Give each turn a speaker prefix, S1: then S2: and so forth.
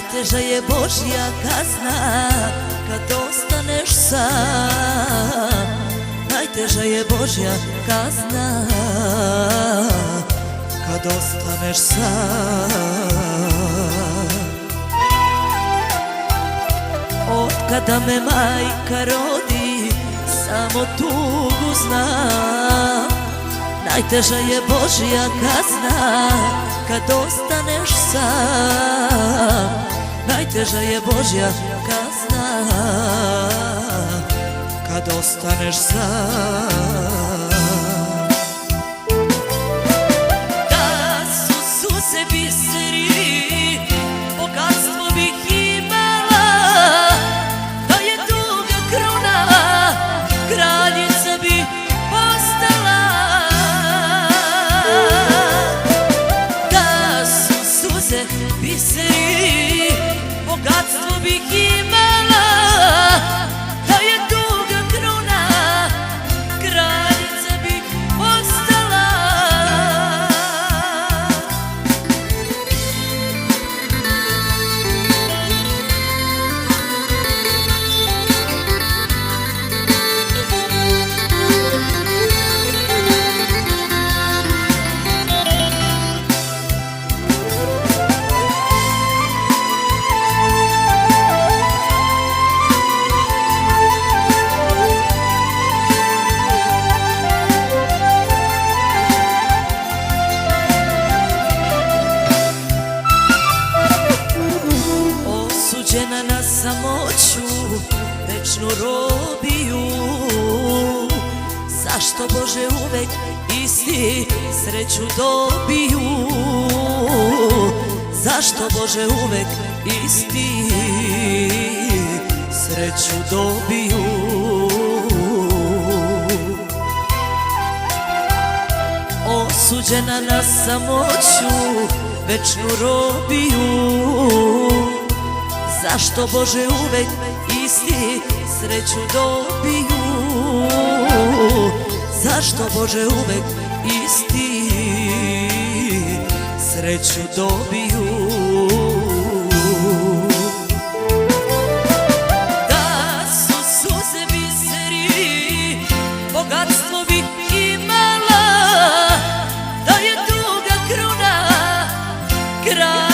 S1: Najteža je Božja kazna kad ostaneš sam. Najteža je Božja kazna kad ostaneš sam. Od kada me majka rodi samo tugu znam. Najteža je Božja kazna kad ostaneš sam. Najteža je Božja kazna kad ostaneš sam. Da su suze biseri, bogatstvo bih imala. Da je duga kruna, kraljica bi postala. Da su suze biseri, bogatstvo bih imala. Da je duga kruna, kraljica bih postala. Osuđena na samoću, večnu robiju. Zašto Bože uvek isti sreću dobiju? Zašto Bože uvek isti sreću dobiju? Osuđena na samoću, večnu robiju. Zašto Bože uvek isti sreću dobiju? Zašto Bože uvek isti sreću dobiju? Da su suze biseri, bogatstvo bih imala. Da je duga kruna, kraljica